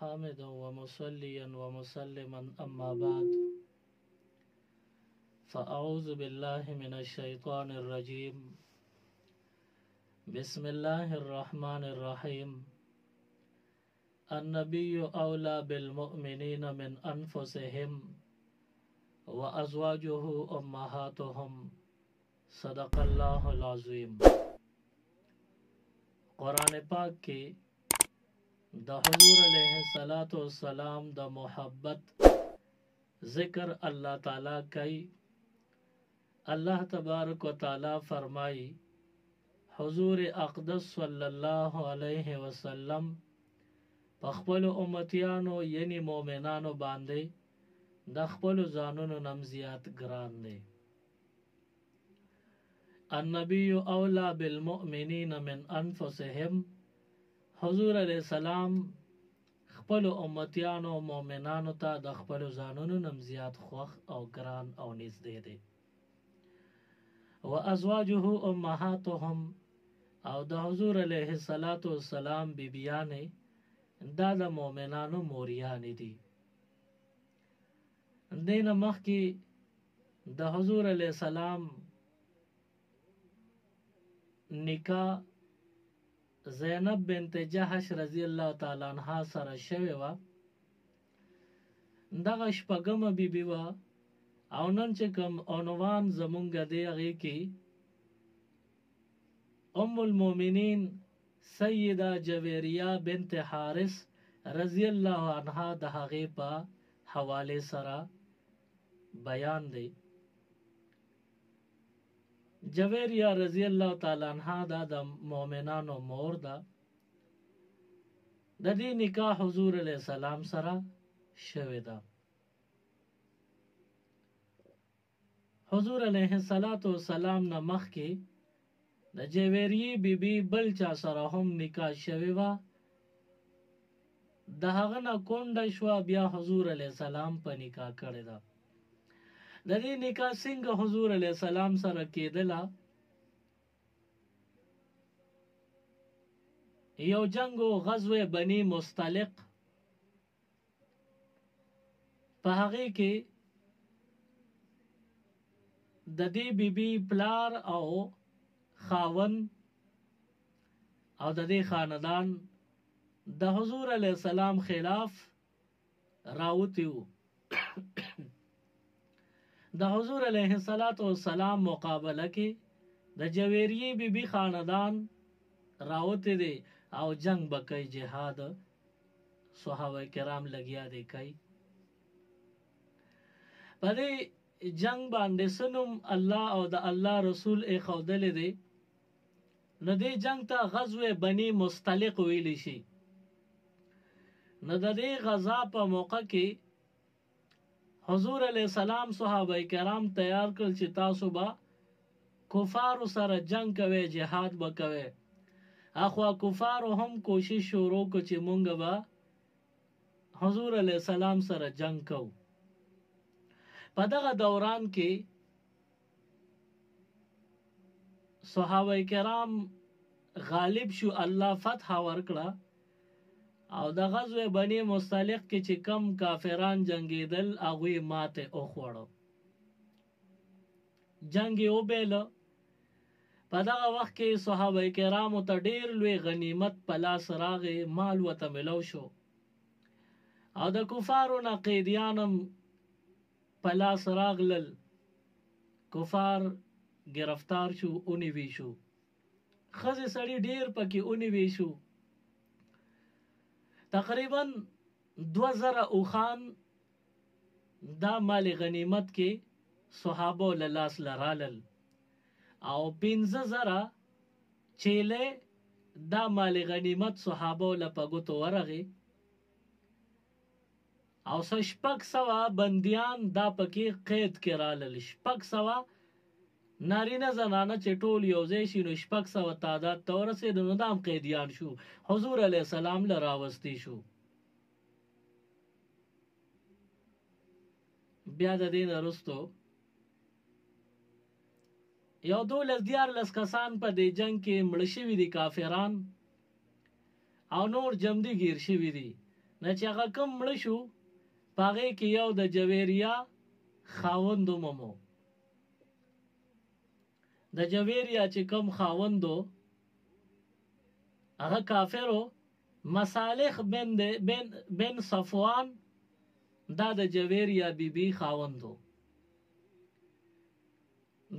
حامدا ومصليا ومسلما أما بعد فأعوذ بالله من الشيطان الرجيم بسم الله الرحمن الرحيم النبي أولى بالمؤمنين من أنفسهم وأزواجه أمهاتهم صدق الله العظيم. قرآن پاک کی دا حضور علیہ الصلاۃ والسلام دا محبت ذکر اللہ تعالی کئی. اللہ تبارک و تعالی فرمائی حضور اقدس صلی اللہ علیہ وسلم پخپل امتیانو یعنی مومنانو باندے دا خپل زانونو نمزیات گران دے. النبی اولا بالمؤمنین من انفسهم حضور علیہ السلام خپل امتیانو مومنانو تا د خپل زانونو نمزیات خوخ او گران او نزدې دی. و ازواجه امهاتهم او د حضور علیہ الصلاۃ والسلام بیبیانې دا د مومنانو موریانې دي. دین مخکې د حضور علیہ السلام نکاح زینب بنت جحش رضی اللہ تعالی عنها سره شوی و. دغه شپږمه بیبي وه او نن چې کوم عنوان زمونږ دی هغې کې ام المؤمنین سیده جویریه بنت حارث رضی الله عنها د هغې په حوالې سره بیان دی. جویریہ رضی اللہ تعالی عنہ دا د مومنانو مور دا. د دې نکاح حضور علیہ السلام سره شوی دا. حضور علیہ السلام نه مخکې د جویریې بیبي بل چا سره هم نکاح شوی وه. د هغه نه کونډه شوه بیا حضور علیہ السلام په نکاح کړې ده. د دې نکاح څنګه حضور علیہ السلام سره کېدله؟ یو جنگ غزوه بنی مستلق په هغې کې د دې بیبي پلار او خاون او د دې خاندان د حضور علیہ السلام خلاف راوتی وو. د حضور علیہ السلام مقابله کې د جویریې بیبي خاندان راوتی دی او جنگ بکی جهاد صحابه کرام لګیا دی کوي. په دې جنگ باندې سنم الله او د الله رسول ایښودلی دی. نو دې جنگ ته غزوه بنی مستلق ویلی شي. نو د دې غزا په موقع کې حضور علیہ السلام صحابه کرام تیار کړل چې تاسو به کفارو سره جنگ کوئ، جهاد به کوئ. اخوا کفارو هم کوشش شروع کړ چې مونږ به حضور علیہ السلام سره جنگ کوو. په دغه دوران کې صحابه کرام غالب شو، الله فتح ورکړه او د غزوه بنی مستلق کې چې کم کافران جنگیدل هغوی ماته وخوړه. جنگ یې وبیله. په دغه وخت کې صحابه کرامو ته ډېر لوی غنیمت په لاس راغی، مال ورته ملو شو او د کفارو نه قیدیان هم په لاس راغلل. کفار گرفتار شو، ونیوي شو. ښځې سړي ډېر پکې ونیوي شو. تقریبا 2000 اوښان دا مال غنیمت کې صحابو له لاس لرالل او 15000 چیلې دا مال غنیمت صحابو له په ګوتو ورغې او 600 بندیان دا پکې قید کې رالل. 600 نارینه زنانه چې ټول یو ځای شي نو 600 تعداد ته ورسېد. نو دا هم قیدیان شو، حضور علیہ السلام له راوستی شو. بیا د دې نه وروستو یو 12 کسان په دې جنگ کې مړه شوي دي کافران او نور جمدي گیر شوي دي. نه چې هغه کم مړه شو په هغې کې یو د جویریا خاوند ومومو. د جویریا چې کم خاوندو هغه کافرو، مصالح بن صفوان دا د جویریا بیبي خاوندو.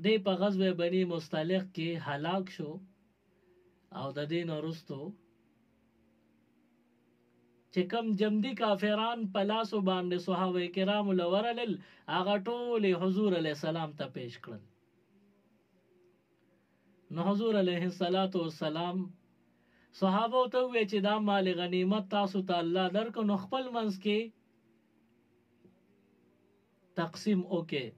دی په غزوه بني مستلق کې هلاک شو او د دین وروستو چې کم جمدی کافران په لاسو باندې صحابه کرام لورلل هغه ټول حضور علیه السلام ته پیش کړل. نو حضور علیه السلام صحابه ته وی چې دا مال غنیمت تاسو ته الله درکو، نو خپل منځ کې تقسیم وکړي.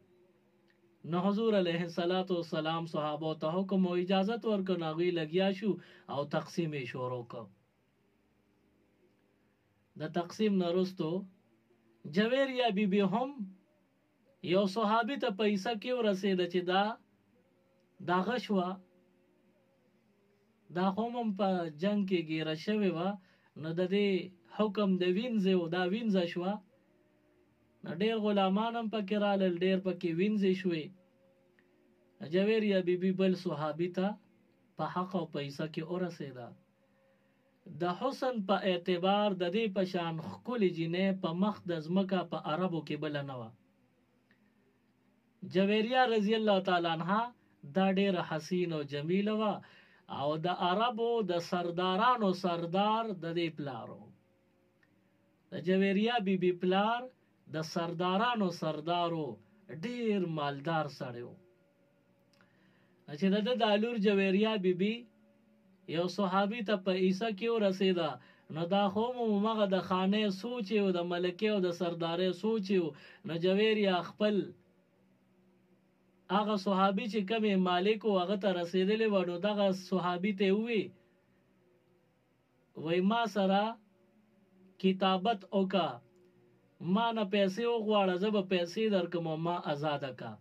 نو حضور علیه السلام صحابه ته حکم او اجازت ورکړ، هغوی لګیا شو او تقسیم یې شروع کړ. د تقسیم نه وروستو جویریا بیبي هم یو صحابي ته پیسه کې ورسېده چې دا غشوه، دا هم په جنگ کې ګیره شوې وه، نو د دې حکم د وینځې و، دا وینځه شوه. ډېر غلامان هم پکې رالل، ډېر پکې وینځې شوې. جویریا بیبي بل صحابي ته په حق او پیسه کې ورسېده. د حسن په اعتبار د دې په شان ښکلې جینۍ په مخ د ځمکه په عربو کې بله نه وه. جویریا رضی الله تعالی عنها دا ډېره حسین او جمیله وه او د عربو د سردارانو سردار د دې پلارو. د جویریا بیبي پلار د سردارانو سردارو ډېر مالدار سړی و. چې د لور جویریا بیبي یو صحابي ته په عیسه کې ورسېده، نو دا خو مغه د خانې سوچ او د ملکې او د سردارې سوچ و. نو جویریا خپل هغه صحابي چې کمې مالک و هغه ته رسېدلی و، نو دغه صحابي ته وی ما سره کتابت وکړه، ما نه پیسې وغواړه، زه به پیسې درکم او ما آزاده کا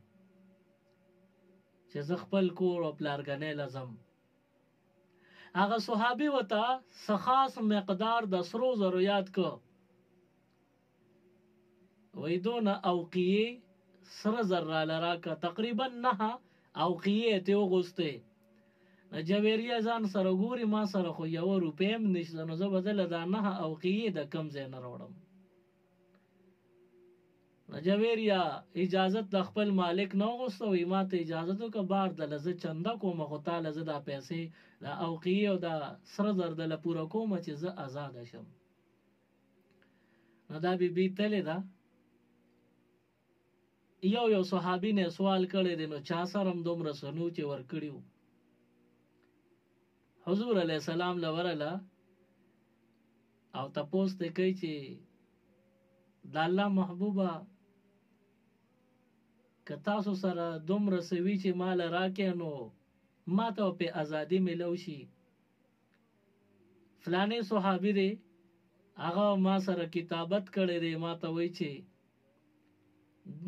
چې زه خپل کور او پلارګنې لزم. هغه صحابي وته څه خاص مقدار د سرو زرو یاد کو، وی دونه اوقیې سره زر راله راکه، تقریبا 9 اوقیې ته وغوستې. جویریا ځان سره ګوري، ما سره خو 1 روپۍ هم نشته، نو زه به دله دا 9 اوقیې د کم ځای نه راوړم. جویریا اجازت د خپل مالک نه وغوسته، وی ما ته اجازت وکړه بار دله زه چنده کوم، خو تاله زه دا پیسې د اوقیې او د سره زر دله پوره کوم چې زه آزاده شم. نو دا بیبي تلې ده. یو صحابي نه سوال کړی دی، نو چا سره هم دومره سنو چې ورکړي وو. حضور علیه السلام لورله او تپوس ته کوي چې د الله محبوبه که تاسو سره دومره سوي چې مال راکې، نو ما ته په ازادي ملو شي. فلانې صحابي دی هغه ما سره کتابت کړی دی، ما ته وایي چې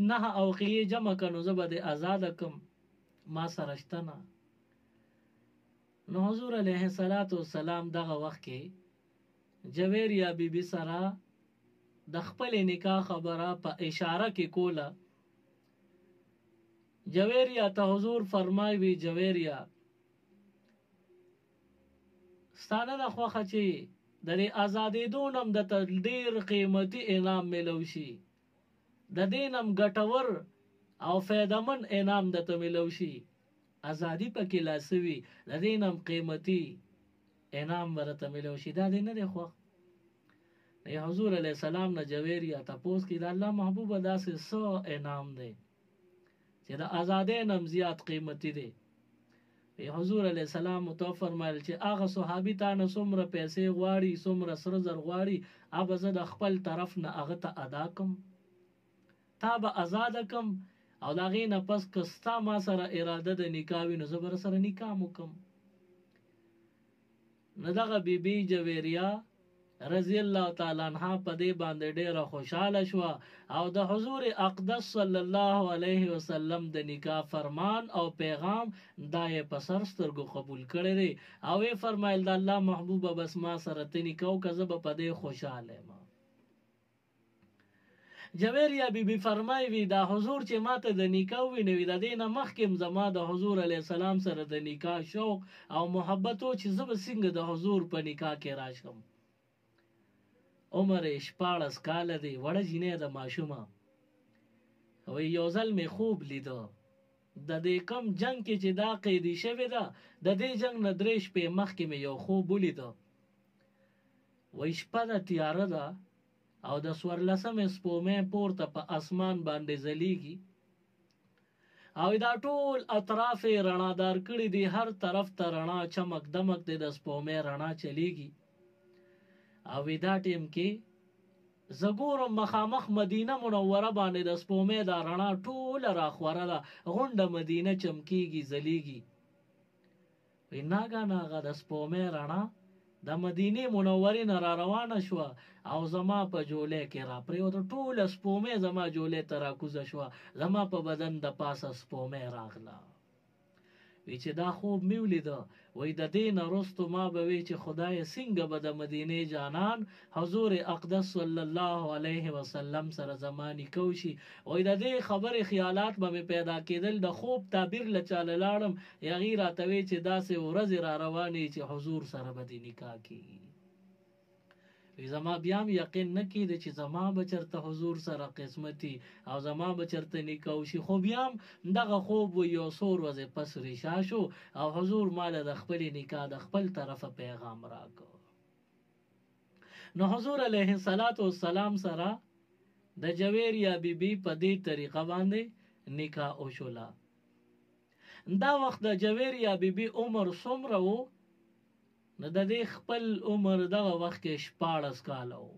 9 اوقیې جمع کړو زه به د آزاده کم، ما سره شته نه. نو حضور علیه السلام دغه وخت کې جویریا بیبي سره د خپل نکاح خبره په اشاره کې کوله. جویریا ته حضور فرمایي جویریا ستانه د خوخه چې د آزادېدو نم د ډېر قیمتي انعام ملو شي، د دینم ګټور او فایدمن انعام د ته ملو شي، ازادي پکې لاسوي، د دینم قیمتي انعام ورته ملو شي، دا دې نه دی خوښ. حضور علیه السلام نه جویریا تپوس کې د الله محبوبه داسې څه انعام دی چې د آزادۍ نم زیات قیمتي دی. حضور علیه السلام تو فرمایل چې هغه صحابي تا نه څومره پیسې غواړي، څومره سره زر غواړي، هغه زه د خپل طرف نه هغه ته ادا کم، تا به آزاده کم، او د هغې نه پس که ستا ما سره اراده د نکاح وي نو زه به سره نکاح وکم. نو دغه بیبي جویریا رضی الله تعالی عنها په دې باندې ډیره خوشاله شوه او د حضور اقدس صلی الله علیه وسلم د نکاح فرمان او پیغام دا یې په سر سترګو قبول کړی دی او یې فرمایل د الله محبوبه بس ما سره ته نکاح وکړه، زه به په دې خوشاله یم. جویریه بیبي فرمای وی دا حضور چې ماته د نکاح وینوي د دې نه مخکې زما د حضور علیه السلام سره د نکاح شوق او محبت و چې زه به څنګه د حضور په نکاح کې راشم. عمر یې 14 کاله دی، وړه جینۍ د ماشومه. وی یو ځل مې خوب لیده د دې کم جنگ کې چې دا قیدي شوې ده د دې جنگ نه 3 شپې مخکې مې یو خوب ولیده. وی شپه ده تیاره ده او د 14مې سپومې پورته په اسمان باندې ځلیږي او دا ټول اطراف یې رڼادار کړي دي، هر طرف ته رڼا چمک دمک دی، د سپومې رڼا چلیږي. او دا ټیم کې زه ګورم مخامخ مدینه منوره باندې د سپومې دا رڼا ټوله راخوره ده، غونډه مدینه چمکیږي ځلیږي. وی ناګانه هغه د سپومې رڼا د مدینه منورې نه را روانه شوه او زما په جولې کې را پرېوته، ټوله سپومې زما جولې ته راکوزه شوه، زما په بدن د پاسه سپومې راغله. وی چې دا خوب مې ولیده، وی د دې نه وروسته ما به وی چې خدای څنګه به د مدینې جانان حضور اقدس صلی الله علیه وسلم سره زما نکاح وشي. وی د دې خبرې خیالات به مې پیدا کېدل، د خوب تعبیر له چاله لاړم، هغې راته وی چې داسې ورځې را روانې چې حضور سره به دې نکاح کېږي. وی زما بیا هم یقین نه کېده چې زما به چېرته حضور سره قسمتي او زما به چېرته نکاح وشي، خو بیا هم دغه خوب و یو څو ورځې پس ریشا شو او حضور ماله د خپلې نکاح د خپل طرفه پیغام راکړ. نو حضور علیه السلام سره د جویریه بیبي په دې طریقه باندې نکاح وشوله. دا وخت د جویریه بیبي عمر څومره و؟ نو د دې خپل عمر دغه وخت کې 14 کاله و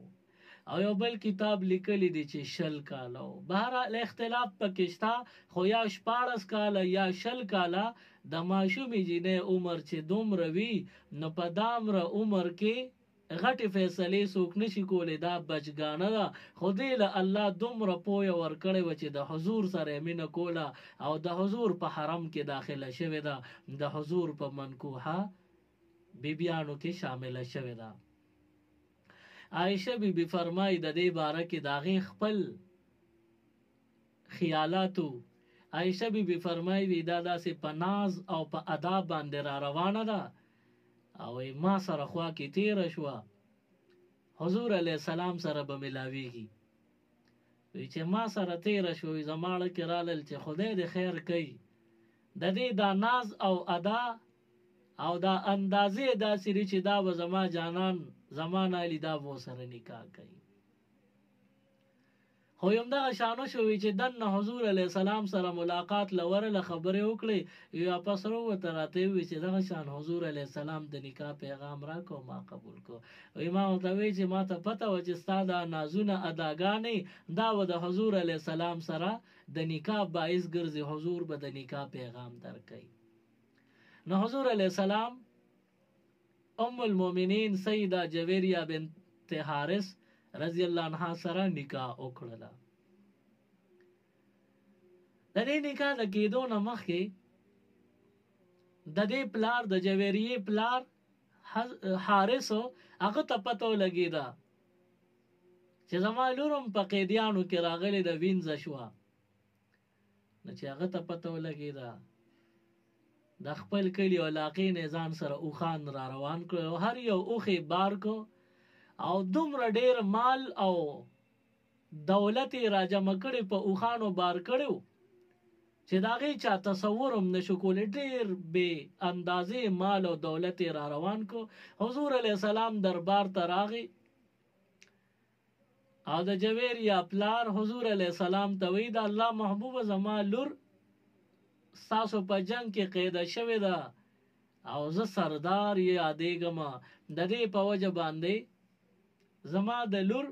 او یو بل کتاب لیکلی دی چې 20 کاله و. بهرحال اختلاف پکې شته، خو یا 14 کاله یا 20 کاله د ماشومې جینۍ عمر چې دومره وي نو په دامره عمر کې غټې فیصلې څوک نشي کولی، دا بچګانه ده. خو دې له الله دومره پویه ورکړې وه چې د حضور سره یې مینه کوله او د حضور په حرم کې داخله شوې ده، د حضور په منکوحه بیبیانو کې شامله شوې ده. عائشه بیبي فرمایي د دې باره کې د هغې خپل خیالاتو. عائشه بیبي فرمایي وی دا داسې په ناز او په اداب باندې را روانه ده او ما سره خوا کې تیره شوه، حضور علیه السلام سره به ملاویږي. وی چې ما سره تیره شوه زما اړه کې رالل چې خدای دې خیر کوي، د دې دا ناز او ادا او دا اندازې داسې لري چې دا به زما جانان زما نه علي دا به سره نکاح کوي. خو همدغه شانو شوي چې دننه حضور علیه السلام سره ملاقات لورله خبرې وکړې، یو واپس راووته راته وویل چې دغه شان حضور علیه السلام د نکاح پیغام راکړو، ما قبول کړو. وی ما ورته وویل چې ما ته پته وه چې ستا دا نازونه اداګانې دا به د حضور علیه السلام سره د نکاح باعث ګرځي، حضور به د نکاح پیغام درکوي. نو حضور علیه السلام ام المؤمنین سیده جویریه بنت حارث رضی الله عنها سره نکاح وکړله. د دې نکاح د کېدو نه مخکې د دې پلار د جویریې پلار حارث هغه ته پته ولګېده چې زما لور هم په قیدیانو کې راغلې ده، وینځه شوه. نو چې هغه ته پته ولګېده د خپل کلي او علاقې نه ځان سره اوښان را روان کړل او هر یو اوښې بار کو او دومره ډیر مال او دولت یې راجمع کړی په اوښانو بار کړی چې د هغې چا تصور هم نشو کولی، ډیر بې اندازې مال او دولت یې را روان کو. حضور علیه السلام دربار ته راغی او د جویریه پلار حضور علیه السلام ته وی د الله محبوبه زما لور ستاسو په جنگ کې قیده شوې ده او زه سردار یې یادېږم، د دې په وجه باندې زما د لور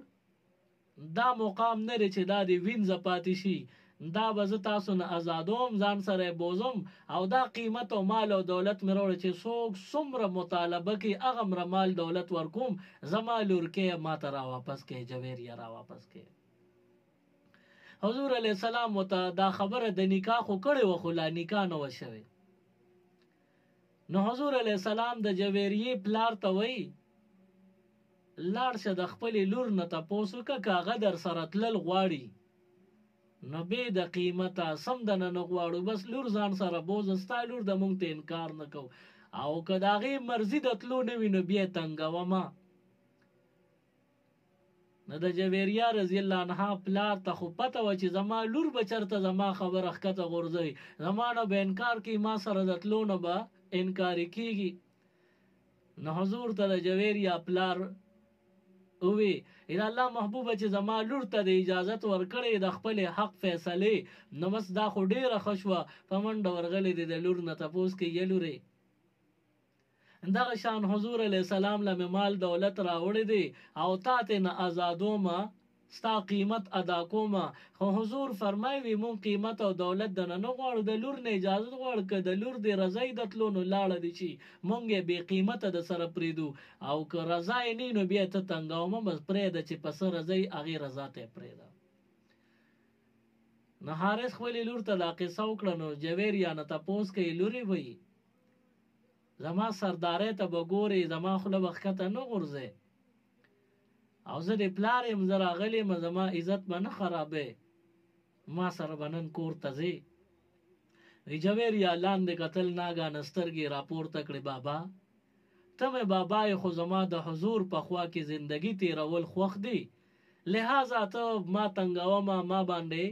دا مقام نه دی چې دا دې وینځه پاتې شي، دا به زه تاسو نه ازادوم، ځان سره بوزم او دا قیمت او مال او دولت مې راوړی چې څوک څومره مطالبه کوي هغومره مال دولت ورکوم، زما لور کې ما ته را واپس کړئ، جویریه را واپس کړئ. حضور علیه السلام ته دا خبره د نکاح خو کړې وه خو لا نکاح نه وه شوې. نو حضور علیه السلام د جویریې پلار ته وایي لاړ شه د خپلې لور نه تپوس وکړه که هغه در سره تلل غواړي نو بې د قیمته سم د نه غواړو بس لور ځان سره بوزه ستا لور د مونږ ته انکار نه کوو او که د هغې مرضي د تلو نه وي نو بیا یې تنګومه نو د جویریه رضی الله عنها پلار ته خو پته وه چې زما لور به چېرته زما خبره ښکته غورځوي زما نه به انکار کوي ما سره د تلو نه به انکاري کېږي نو حضور ته د جویریه پلار وی اذا الله محبوبه چې زما لور ته د اجازت ورکړې د خپل حق فیصله نو بس دا خو ډیره خشوه په منډه ورغلې د لور نه تپوس کې یلوري دغه شان حضور علیه السلام له مال دولت راوړې دي او تاته نه آزادومه ستا قیمت ادا کومه خو حضور فرمایي مون قیمت او دولت د نه غواړو د لور نه اجازه غواړو که د لور د رضای د تلو نو لاړه دي شي مونږ به قیمته د سره پریدو او که رضای نه نو بیا ته تنګاومه بس پرېده چې پس رضای هغې رضا ته پرېده نو حارث خپلې لور ته دا قصه وکړه نو جویریه نه تپوس کوي لورې وایي زما سردارۍ ته به ګورې زما خوله به ښکته نه غورځې او زه د پلار یم زه راغلی یم زما عزت به نه خرابې ما سره به نن کور ته ځې وی جویریه لاندې کتل ناګانه سترګې راپورته کړې بابا ته مې بابا یې خو زما د حضور په خوا کې زندگی تیرول خوښ دی لہذا ته ما تنګومه ما باندې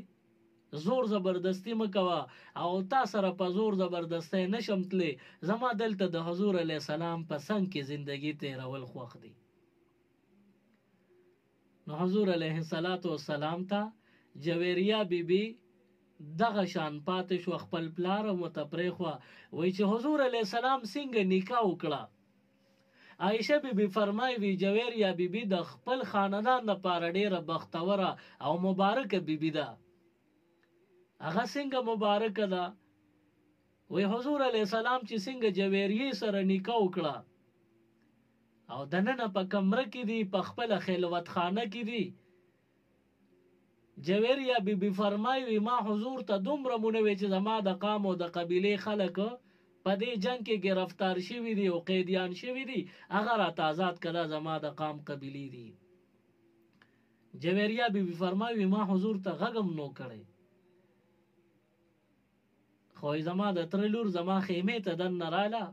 زور زبردستی مکوه او تا سره په زور زبردستی نشم تلی زما دلته د حضور علیه السلام په څنګ کې زندگی تیرول خوښ دی نو حضور علیه السلام ته جویریه بیبي دغه شان پاتې شو خپل پلار او ته پرېښوه وایي چې حضور علیه السلام څنګه نکاح وکړه عایشه بیبي فرمایي وی جویریه بیبي د خپل خاندان لپاره ډیره بختوره او مبارکه بیبي ده هغه څنګه مبارکه ده وی حضور علیه السلام چې څنګه جویریه سره نکاح وکړه او دننه په کمره کې دی په خپل خلوت خانه کې دی جویریه بیبي فرمایي ما حضور ته دومره مونوي چې زما د قام او د قبیله خلک په دې جنگ کې گرفتار شوي دي او قیدیان شوي دي هغه راته آزاد کړه زما د قام قبیله دي جویریه بیبي فرمایي ما حضور ته غږم نو کړی خو زما د تر لور زما خیمه ته دننه رااله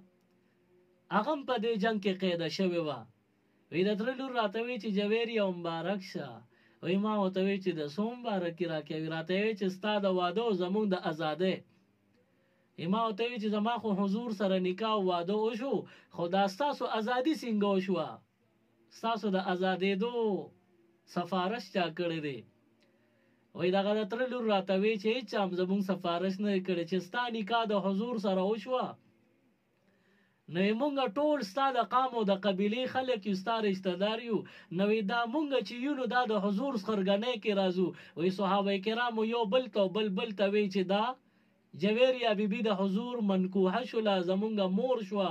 هغه په دې جنگ کې قیده شوی و وی د تر لور راته وی چې جویریه مبارک شه وی ما ورته وی چې د سوم مبارکي راکوي راته وی چې ستا د واده او زمونږ د ازادۍ ما ورته وی چې زما خو حضور سره نکاح او واده وشو خو دا ستاسو ازادي څنګه وشوه ستاسو د ازادېدو سفارش چا کړی دی وی دغه د تر لور راته وی چې هېڅ هم زمونږ سفارش نه کړی چې ستا نکاح د حضور سره وشوه نو مونږ ټول ستا د قام او د قبیلې خلک یو ستا رشته دار یو نو دا مونږ چې یو نو دا د حضور خرګنۍ کې راځو وی صحابه کرامو یو بل ته بل ته وی چې دا جویریه بیبي د حضور منکوحه شوله زمونږ مور شوه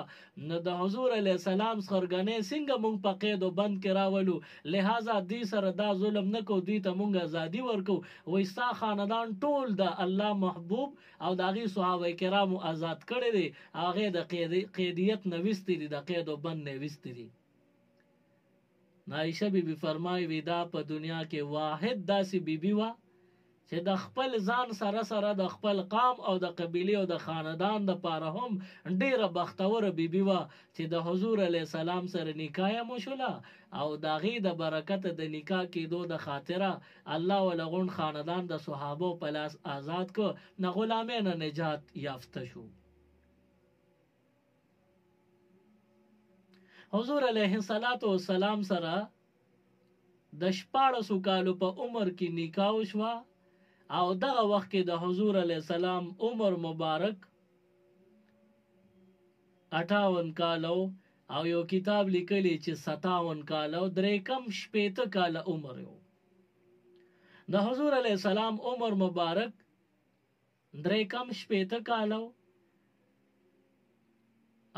نو د حضور علیه السلام خرګنۍ څنګه مونږ په قید و بند کې راولو لہذا دوی سره دا ظلم نه کو دوی ته مونږ ازادي ورکو وی ستا خاندان ټول د الله محبوب او د هغې صحابه کرامو آزاد کړی دی هغې د قیدیت نه ویستې دي د قید و بند نه ویستې دي عایشه بیبي فرمایي وی دا په دنیا کې واحد داسې بیبي وه چې د خپل ځان سره سره د خپل قام او د قبیله او د خاندان د پاره هم ډیره بختوره بیبي وه چې د حضور علیه السلام سره نکاح یې وشوله او د هغې د برکت د نکاح کېدو د خاطره الله ولغون خاندان د صحابو په لاس آزاد کو نه غلامۍ نه نجات یافته شو حضور علیه السلام سره د 14 کالو په عمر کې نکاح وشوه او دغه وخت کې د حضور علیه السلام عمر مبارک 58 کالو او یو کتاب لیکلی چې 57 کالو درې کم 60 کاله عمر یو د حضور علیه السلام عمر مبارک درې کم 60 کالو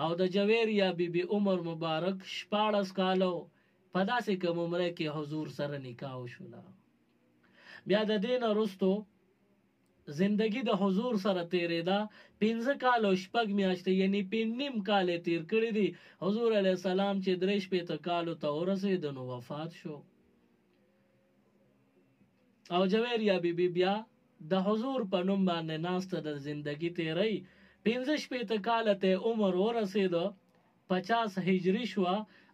او د جویریه بیبي عمر مبارک 14 کالو په داسې کوم عمره کې حضور سره نکاح وشوله بیا د دین وروستو زندگی د حضور سره تیرېدا 15 کال او 6 میاشتې یعنی 5.5 کال تیر کړی دي حضور علیه السلام چې 3 کالو ته ورسېد نو وفات شو او جویریه بیبي بیا د حضور په نوم باندې ناسته د زندگی تیری 15 کال ته عمر ورسېد 50 هجری شو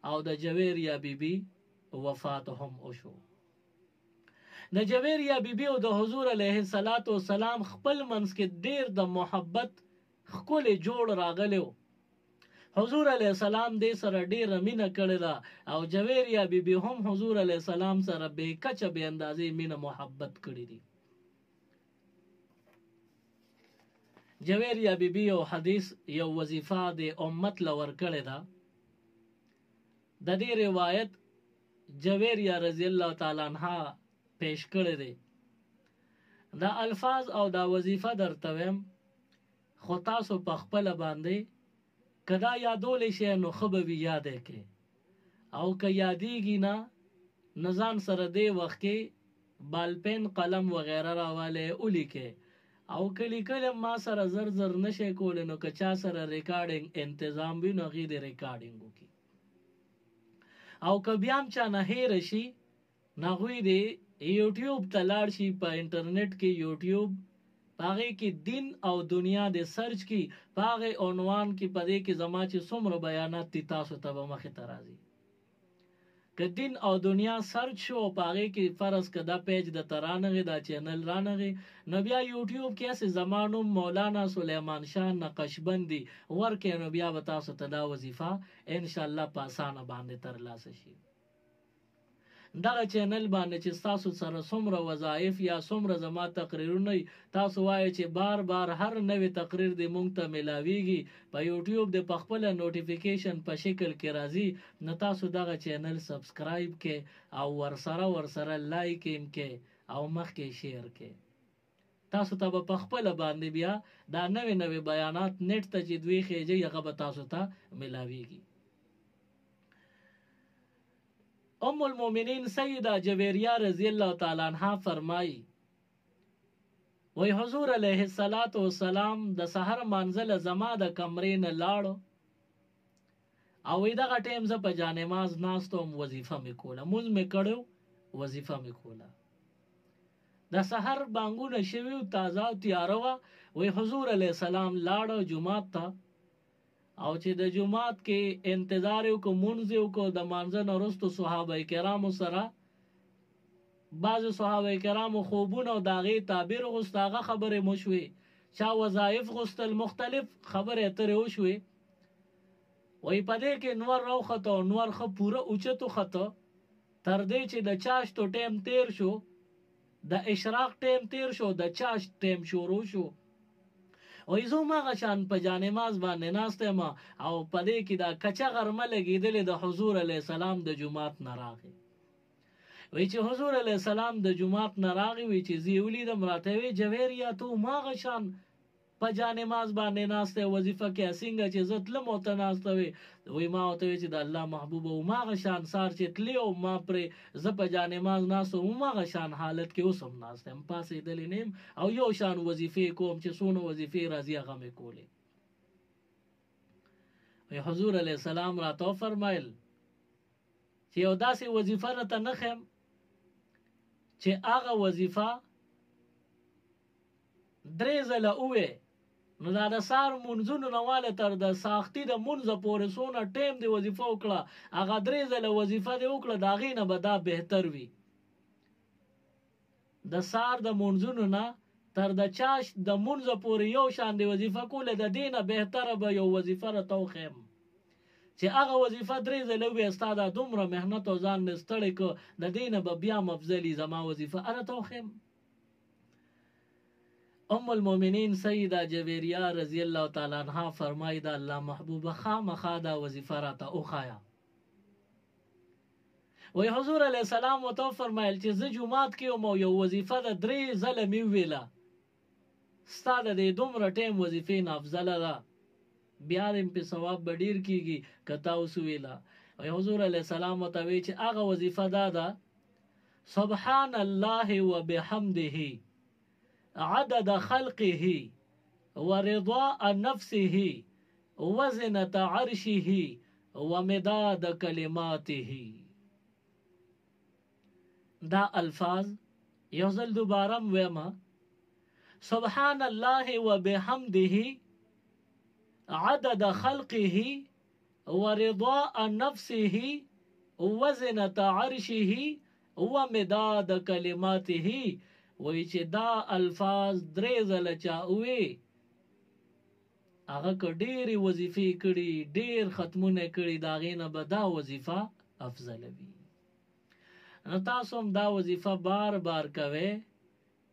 او د جویریه بیبي وفات هم وشو د جویریه بیبي او د حضور علیه السلام خپل منځ کې ډیر د محبت ښکلی جوړ راغلی حضور علیه السلام دې سره ډیره مینه کړې ده او جویریه بیبي هم حضور علیه السلام سره بې کچه بې اندازې مینه محبت کړی دي جویریه بیبي یو حدیث یو وظیفه د امت لور کړې ده د دې روایت جویریه رضی الله تعالی عنها پیش کړی دی دا الفاظ او دا وظیفه درته ویم خو تاسو په خپله باندې که دا یادولی شئ نو ښه به وي یاد یې کړئ او که یادیږي نه ځان سره دې وخت کې بالپین قلم وغیره راوالی ولیکئ او که لیکل ما سره زر زر نشئ کولی نو که چا سره ریکارډینګ انتظام وي نو هغې د ریکارډینګ وکړي او که بیا هم چا نه هیره شي نو هغوی د یوټیوب ته لاړ شي په انټرنیټ کې یوټیوب په هغې کې دین او دنیا د سرچ کی په هغې عنوان کې په دې کې زما چې څومره بیانات دي تاسو ته به مخې ته راځي که دین او دنیا سرچ شو په هغې کې فرض که دا پیج درته رانغې دا چینل رانغې نو بیا یوټیوب کې هسې زما نوم مولانا سلیمان شاه نقشبندي ورکې نو بیا به تاسو ته دا وظیفه انشاءالله په اسانه باندې ترلاسه شي دغه چینل باندې چې تاسو سره څومره وظایف یا څومره زما تقریرونه تاسو وایئ چې بار بار هر نوې تقریر د مونږ ته میلاویږي په یوټیوب د په خپله نوټیفیکیشن په شکل کې راځي نو تاسو دغه چینل سبسکرایب کې او ورسره لایک هم کې او مخکې شیر کې تاسو ته به په خپله باندې بیا دا نوې بیانات نیټ ته چې دوی خېجئ هغه به تاسو ته میلاویږي ام المؤمنین سیدہ جویریہ رضی اللہ تعالی عنہ فرمائی وی حضور علیہ السلام د سحر منزل زما د کمرې نه لاړو او وی دغه ټیم زه په جانماز ناستم وظیفه مې کوله مونځ مې کړی وظیفه مې کوله د سحر بانګونه شوي تازه تیاره وه وی حضور علیہ السلام لاړو جومات ته او چې د جمعات کې انتظار وکړو مونځ یې وکړو د مانځه نه وروسته صحابه کرامو سره بعضې صحابه کرامو خوبونه او د هغې تعبیر غوښته هغه خبرې مو شوې چا وظایف غوښتل مختلف خبرې اترې وشوې وایي په دې کې نور راوخته او نور ښه پوره اوچت وخته تر دې چې د چاشتو ټیم تیر شو د اشراق ټیم تیر شو د چاشت ټیم شروع شو وای زه هماغه شان په جانماز باندې ناست یم او په دې کې دا کچه غرمه لګېدلې د حضور علیه السلام د جومات نه راغی وی چې حضور علیه السلام د جومات نه راغی وی چې زه یې ولیدم راته وی جویریه ته هماغه شان په جانماز باندې ناسته وظیفه کې څنګه چې زه تلم او ته ناسته وی وی ما ورته وی چې د الله محبوبه هماغه شان سار چې تلې او ما پرې زه په جانماز ناستم هماغه شان حالت کې اوس هم ناست یم پاڅېدلی نه یم او یو شان وظیفې کوم چې څونه وظیفې راځي هغه مې کولې وی حضور علیه السلام راته وفرمایل چې یو داسې وظیفه راته نه ښیم چې هغه وظیفه درې ځله ووې نو دا د سار مونځونو نه واله تر د ساختي د مونځه پورې څونه ټیم د وظیفه وکړه هغه درې ځله وظیفه دې وکړه د هغې نه به دا بهتر وي د سار د مونځونو نه تر د چاش د مونځه پورې یو شان د وظیفه کوله د دې نه بهتره به یو وظیفه راته وښیم چې هغه وظیفه درې ځله ووې ستا دا دومره محنت او ځان مې ستړی کړ د دې نه به بیا مفضلي زما وظیفه راته وښیم ام المؤمنین سیدہ جویریہ رضی اللہ تعالی عنہ فرمائی دا اللہ محبوب خامخا دا وظیفه راته وښایه وی حضور علیہ السلام ورته فرمایل چې زه جومات کې یم او یو وظیفه د درې ځله مې وویله ستا د دې دومره ټیم وظیفې نه افضله ده بیا دې پې ثواب به ډېر کېږي که تا اوس وویله وی حضور علیہ السلام ورته وی چې هغه وظیفه دا ده سبحان الله وبحمده عدد خلقه ورضاء نفسه وزنة عرشه ومداد کلماته. دا الفاظ یوزل دوبارم ویما، سبحان الله وبحمده عدد خلقه ورضاء نفسه وزنة عرشه ومداد کلماته. وی چې دا الفاظ درې ځله چا وی هغه که ډېرې وظیفې کړي، ډېر ختمونه کړي، د هغې نه به دا وظیفه افضله وي. نو تاسو هم دا وظیفه بار بار کوئ،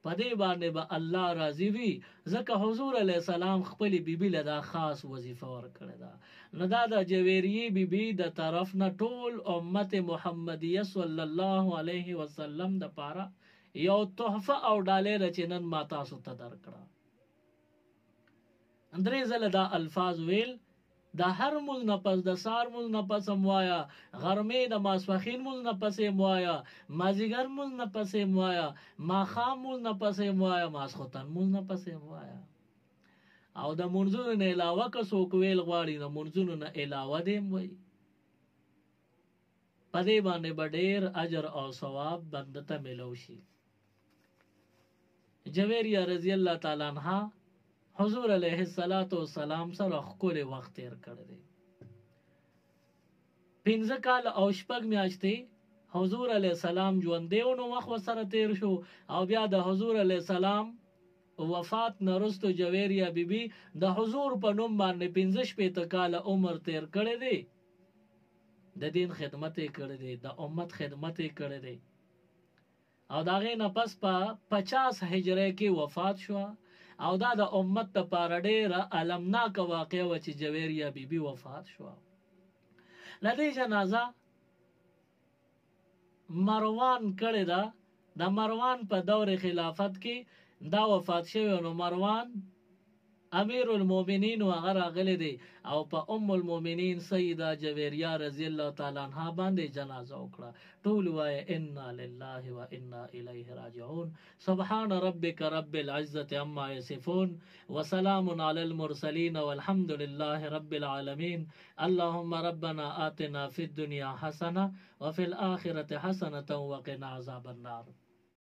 په دې باندې به الله راضي وي، ځکه حضور علیه السلام خپلې بیبي له دا خاص وظیفه ورکړې ده. نو دا د جویریې بیبي د طرف نه ټول امت محمدیه صلی الله علیه وسلم دپاره یو تحفه او ډالۍ ده چې نن ما تاسو ته درکړه. درې ځله دا الفاظ ویل، د هر مونځ نه پس، د سار مونځ نه پس هم وایه، غرمې د ماسپښین مونځ نه پس هم وایه، مازدیګر مونځ نه پس هم وایه، ماښام مونځ نه پس هم وایه، ماسخوتن مونځ نه پس هم وایه. او د مونځونو نه علاوه که څوک ویل غواړي، د مونځونو نه علاوه دې هم وایي. په دې باندې به ډېر اجر او ثواب بنده ته میلو شي. جویریه رضی الله تعالی عنها حضور علیه السلام سره ښکلی وخت تیر کړی دی. 15 کال او 6 میاشتې حضور علیه السلام ژوندی و، نو وخت ورسره تیر شو. او بیا د حضور علیه السلام وفات نه وروسته جویریه بیبي د حضور په نوم باندې 15 کاله عمر تیر کړی دی. د دین خدمت یې کړی دی، د امت خدمت یې کړی دی. او د هغې نه پس په 50 هجرۍ کې وفات شوه. او دا د امت دپاره ډېره المناکه واقعه وه چې جویریه بیبي وفات شوه. له دې جنازه مروان کړې ده. د مروان په دور خلافت کې دا وفات شوی، نو مروان امیر المؤمنین و هغه راغلی دی او په ام المؤمنین سیده جویریه رضی الله تعالی عنها باندې جنازه وکړه. ټول وایه انا لله و انا الیه راجعون. سبحان ربک رب العزة عما یصفون وسلام علی المرسلین والحمد لله رب العالمین. اللهم ربنا آتنا فی الدنیا حسنه وفي الآخرة حسنه وقنا عذاب النار.